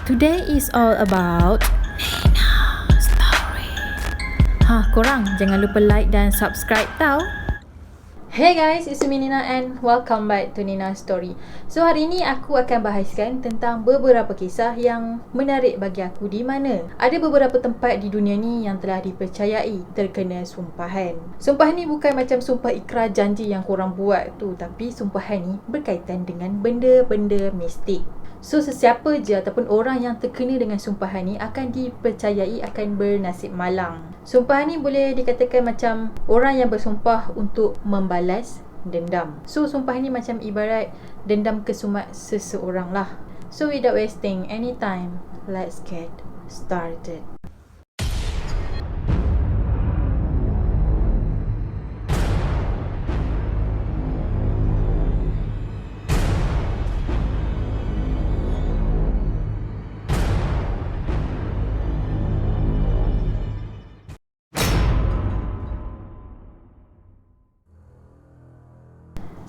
Today is all about Nina Story. Korang jangan lupa like dan subscribe tau. Hey guys, it's me Nina and welcome back to Nina Story. So hari ni aku akan bahaskan tentang beberapa kisah yang menarik bagi aku, di mana ada beberapa tempat di dunia ni yang telah dipercayai terkena sumpahan. Sumpahan ni bukan macam sumpah ikrar janji yang korang buat tu, tapi sumpahan ni berkaitan dengan benda-benda mistik. So sesiapa je ataupun orang yang terkena dengan sumpahan ni akan dipercayai akan bernasib malang. Sumpahan ni boleh dikatakan macam orang yang bersumpah untuk membalas dendam. So sumpahan ni macam ibarat dendam kesumat seseorang lah. So without wasting any time, let's get started.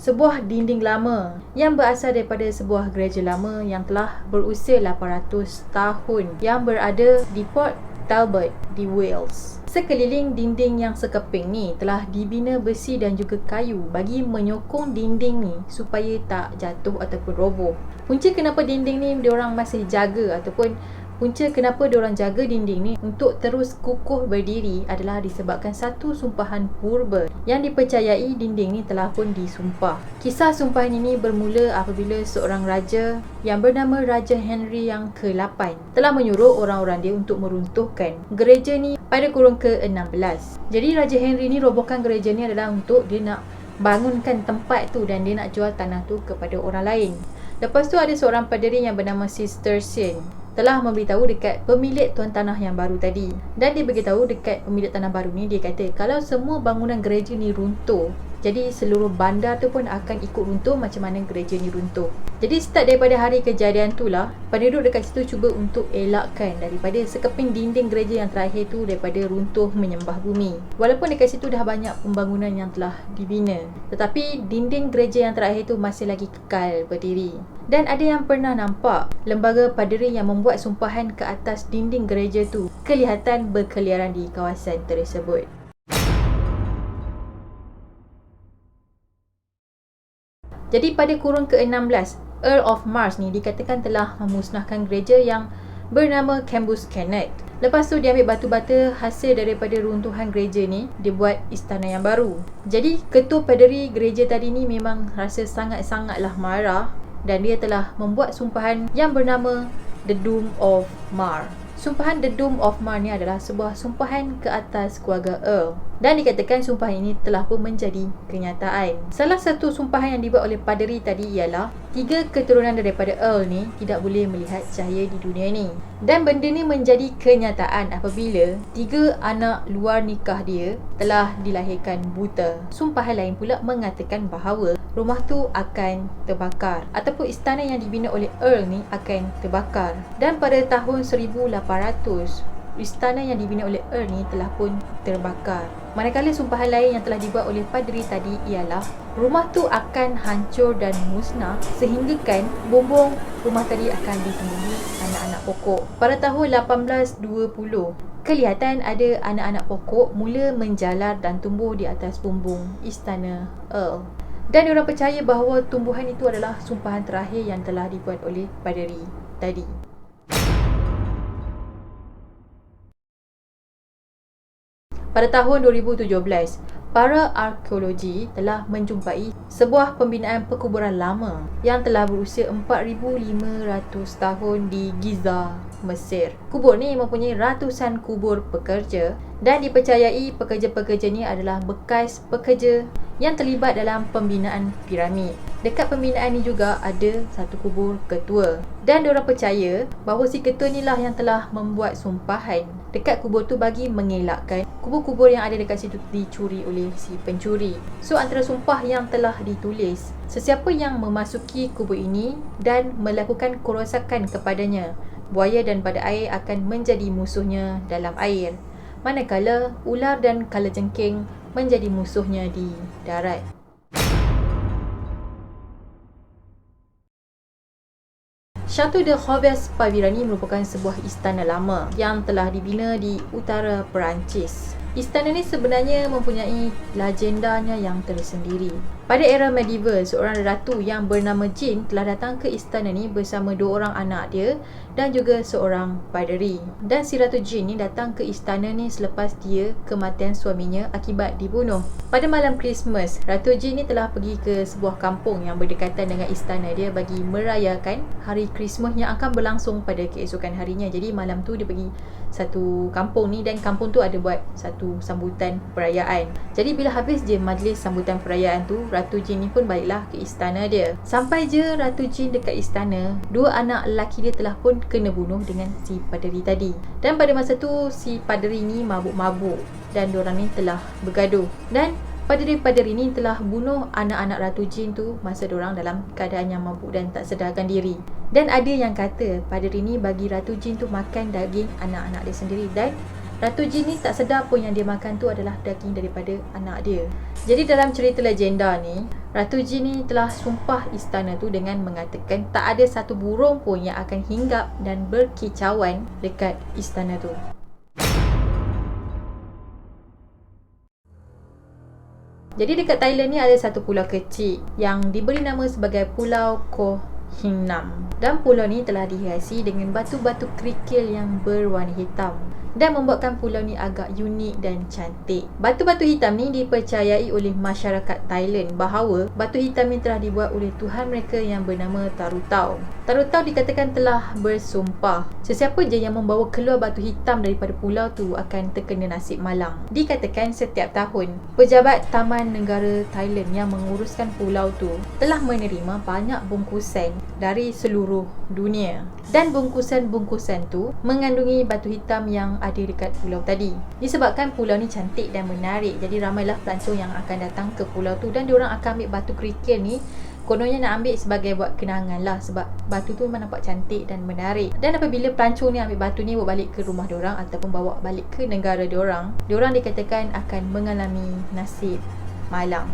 Sebuah dinding lama yang berasal daripada sebuah gereja lama yang telah berusia 800 tahun yang berada di Port Talbot di Wales. Sekeliling dinding yang sekeping ni telah dibina besi dan juga kayu bagi menyokong dinding ni supaya tak jatuh ataupun roboh. Punca kenapa dinding ni diorang masih jaga ataupun punca kenapa diorang jaga dinding ni untuk terus kukuh berdiri adalah disebabkan satu sumpahan purba yang dipercayai dinding ni telah pun disumpah. Kisah sumpahan ini bermula apabila seorang raja yang bernama Raja Henry yang ke-8 telah menyuruh orang-orang dia untuk meruntuhkan gereja ni pada kurun ke-16. Jadi Raja Henry ni robohkan gereja ni adalah untuk dia nak bangunkan tempat tu dan dia nak jual tanah tu kepada orang lain. Lepas tu ada seorang paderi yang bernama Sister Sin telah memberitahu dekat pemilik tuan tanah yang baru tadi. Dan dia beritahu dekat pemilik tanah baru ni, dia kata kalau semua bangunan gereja ni runtuh, jadi seluruh bandar tu pun akan ikut runtuh macam mana gereja ni runtuh. Jadi start daripada hari kejadian tu lah, penduduk dekat situ cuba untuk elakkan daripada sekeping dinding gereja yang terakhir tu daripada runtuh menyembah bumi. Walaupun dekat situ dah banyak pembangunan yang telah dibina, tetapi dinding gereja yang terakhir tu masih lagi kekal berdiri. Dan ada yang pernah nampak lembaga paderi yang membuat sumpahan ke atas dinding gereja tu kelihatan berkeliaran di kawasan tersebut. Jadi pada kurun ke-16, Earl of Mars ni dikatakan telah memusnahkan gereja yang bernama Cambus Kenneth. Lepas tu dia ambil batu-bata hasil daripada runtuhan gereja ni, dia buat istana yang baru. Jadi ketua paderi gereja tadi ni memang rasa sangat-sangatlah marah dan dia telah membuat sumpahan yang bernama The Doom of Mar. Sumpahan The Doom of Mar ni adalah sebuah sumpahan ke atas keluarga Earl, dan dikatakan sumpahan ini telah pun menjadi kenyataan. Salah satu sumpahan yang dibuat oleh paderi tadi ialah 3 keturunan daripada Earl ni tidak boleh melihat cahaya di dunia ni. Dan benda ni menjadi kenyataan apabila 3 anak luar nikah dia telah dilahirkan buta. Sumpahan lain pula mengatakan bahawa rumah tu akan terbakar ataupun istana yang dibina oleh Earl ni akan terbakar. Dan pada tahun 1800, istana yang dibina oleh Earl ni telah pun terbakar. Manakala sumpahan lain yang telah dibuat oleh paderi tadi ialah rumah tu akan hancur dan musnah sehinggakan bumbung rumah tadi akan ditumbuhi anak-anak pokok. Pada tahun 1820, kelihatan ada anak-anak pokok mula menjalar dan tumbuh di atas bumbung istana Earl. Dan diorang percaya bahawa tumbuhan itu adalah sumpahan terakhir yang telah dibuat oleh paderi tadi. Pada tahun 2017, para arkeologi telah menjumpai sebuah pembinaan perkuburan lama yang telah berusia 4,500 tahun di Giza, Mesir. Kubur ni mempunyai ratusan kubur pekerja dan dipercayai pekerja-pekerja ni adalah bekas pekerja yang terlibat dalam pembinaan piramid. Dekat pembinaan ni juga ada satu kubur ketua. Dan diorang percaya bahawa si ketua ni lah yang telah membuat sumpahan dekat kubur tu bagi mengelakkan kubur-kubur yang ada dekat situ dicuri oleh si pencuri. So antara sumpah yang telah ditulis, sesiapa yang memasuki kubur ini dan melakukan kerosakan kepadanya, buaya dan pada air akan menjadi musuhnya dalam air, manakala ular dan kalajengking menjadi musuhnya di darat. Chateau de Robespierre ni merupakan sebuah istana lama yang telah dibina di utara Perancis. Istana ni sebenarnya mempunyai legendanya yang tersendiri. Pada era medieval, seorang ratu yang bernama Jean telah datang ke istana ni bersama 2 orang anak dia dan juga seorang paderi. Dan si Ratu Jean ni datang ke istana ni selepas dia kematian suaminya akibat dibunuh. Pada malam Christmas, Ratu Jean ni telah pergi ke sebuah kampung yang berdekatan dengan istana dia bagi merayakan hari Christmas yang akan berlangsung pada keesokan harinya. Jadi malam tu dia pergi satu kampung ni dan kampung tu ada buat satu sambutan perayaan. Jadi bila habis je majlis sambutan perayaan tu, Ratu Jean ni pun baliklah ke istana dia. Sampai je Ratu Jean dekat istana, 2 anak lelaki dia telah pun kena bunuh dengan si paderi tadi. Dan pada masa tu si paderi ni mabuk-mabuk dan diorang ni telah bergaduh. Dan paderi-paderi ni telah bunuh anak-anak Ratu Jean tu masa diorang dalam keadaan yang mabuk dan tak sedarkan diri. Dan ada yang kata paderi ni bagi Ratu Jean tu makan daging anak-anak dia sendiri, dan Ratu Jean ni tak sedar pun yang dia makan tu adalah daging daripada anak dia. Jadi dalam cerita legenda ni, Ratu Jean ni telah sumpah istana tu dengan mengatakan tak ada satu burung pun yang akan hinggap dan berkicauan dekat istana tu. Jadi dekat Thailand ni ada satu pulau kecil yang diberi nama sebagai Pulau Koh Hin Nam. Dan pulau ni telah dihiasi dengan batu-batu kerikil yang berwarna hitam dan membuatkan pulau ni agak unik dan cantik. Batu-batu hitam ni dipercayai oleh masyarakat Thailand bahawa batu hitam ni telah dibuat oleh Tuhan mereka yang bernama Tarutau. Tarutau dikatakan telah bersumpah sesiapa je yang membawa keluar batu hitam daripada pulau tu akan terkena nasib malang. Dikatakan setiap tahun pejabat Taman Negara Thailand yang menguruskan pulau tu telah menerima banyak bungkusan dari seluruh dunia, dan bungkusan-bungkusan tu mengandungi batu hitam yang ada dekat pulau tadi. Disebabkan pulau ni cantik dan menarik, jadi ramailah pelancong yang akan datang ke pulau tu dan diorang akan ambil batu kerikil ni. Kononnya nak ambil sebagai buat kenangan lah, sebab batu tu memang nampak cantik dan menarik. Dan apabila pelancong ni ambil batu ni bawa balik ke rumah diorang ataupun bawa balik ke negara diorang, diorang dikatakan akan mengalami nasib malang.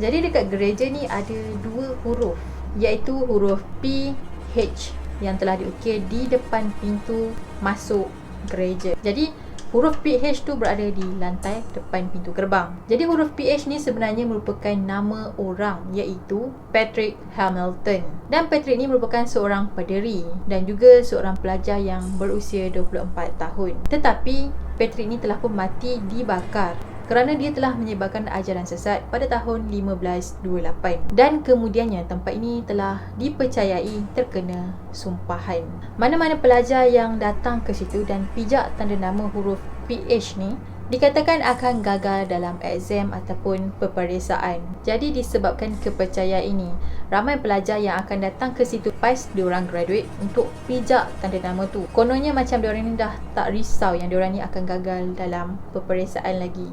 Jadi dekat gereja ni ada 2 huruf, iaitu huruf P, H yang telah diukir di depan pintu masuk gereja. Jadi huruf PH tu berada di lantai depan pintu gerbang. Jadi huruf PH ni sebenarnya merupakan nama orang, iaitu Patrick Hamilton. Dan Patrick ni merupakan seorang paderi dan juga seorang pelajar yang berusia 24 tahun. Tetapi Patrick ni telah pun mati dibakar kerana dia telah menyebarkan ajaran sesat pada tahun 1528. Dan kemudiannya tempat ini telah dipercayai terkena sumpahan. Mana-mana pelajar yang datang ke situ dan pijak tanda nama huruf PH ni dikatakan akan gagal dalam exam ataupun peperiksaan. Jadi disebabkan kepercayaan ini, ramai pelajar yang akan datang ke situ pas diorang graduate untuk pijak tanda nama tu. Kononnya macam diorang ni dah tak risau yang diorang ni akan gagal dalam peperiksaan lagi.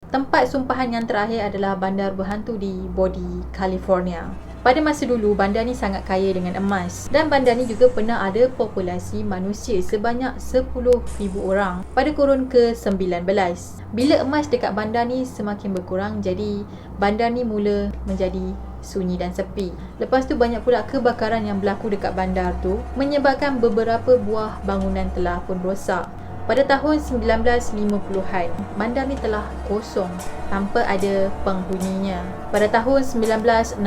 Tempat sumpahan yang terakhir adalah bandar berhantu di Bodie, California. Pada masa dulu, bandar ni sangat kaya dengan emas, dan bandar ni juga pernah ada populasi manusia sebanyak 10,000 orang pada kurun ke-19. Bila emas dekat bandar ni semakin berkurang, jadi bandar ni mula menjadi sunyi dan sepi. Lepas tu banyak pula kebakaran yang berlaku dekat bandar tu, menyebabkan beberapa buah bangunan telah pun rosak. Pada tahun 1950-an, bandar ni telah kosong tanpa ada penghuninya. Pada tahun 1962,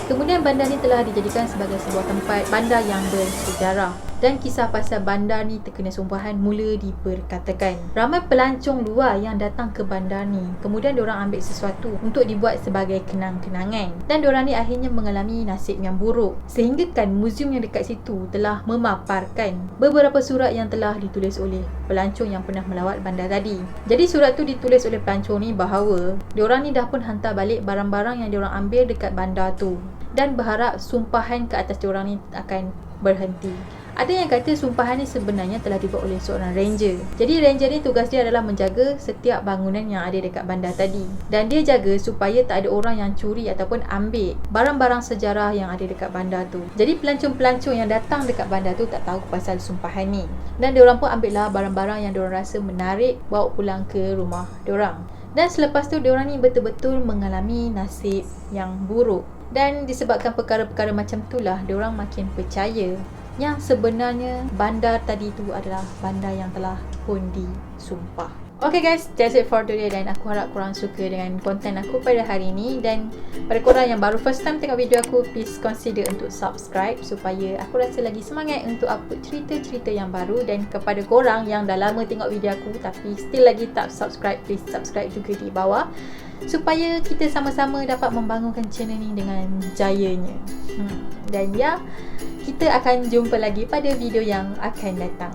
kemudian bandar ni telah dijadikan sebagai sebuah tempat bandar yang bersejarah. Dan kisah pasal bandar ni terkena sumpahan mula diperkatakan. Ramai pelancong luar yang datang ke bandar ni, kemudian diorang ambil sesuatu untuk dibuat sebagai kenang-kenangan. Dan diorang ni akhirnya mengalami nasib yang buruk. Sehingga kan muzium yang dekat situ telah memaparkan beberapa surat yang telah ditulis oleh pelancong yang pernah melawat bandar tadi. Jadi surat tu ditulis oleh pelancong ni bahawa diorang ni dah pun hantar balik barang-barang yang diorang ambil dekat bandar tu, dan berharap sumpahan ke atas diorang ni akan berhenti. Ada yang kata sumpahan ni sebenarnya telah dibuat oleh seorang ranger. Jadi ranger ni tugas dia adalah menjaga setiap bangunan yang ada dekat bandar tadi. Dan dia jaga supaya tak ada orang yang curi ataupun ambil barang-barang sejarah yang ada dekat bandar tu. Jadi pelancong-pelancong yang datang dekat bandar tu tak tahu pasal sumpahan ni. Dan diorang pun ambil lah barang-barang yang diorang rasa menarik, bawa pulang ke rumah diorang. Dan selepas tu diorang ni betul-betul mengalami nasib yang buruk. Dan disebabkan perkara-perkara macam itulah diorang makin percaya yang sebenarnya bandar tadi tu adalah bandar yang telah pun disumpah. Okay guys, that's it for today dan aku harap korang suka dengan konten aku pada hari ini. Dan pada korang yang baru first time tengok video aku, please consider untuk subscribe supaya aku rasa lagi semangat untuk upload cerita-cerita yang baru. Dan kepada korang yang dah lama tengok video aku tapi still lagi tak subscribe, please subscribe juga di bawah supaya kita sama-sama dapat membangunkan channel ni dengan jayanya. Dan ya, kita akan jumpa lagi pada video yang akan datang.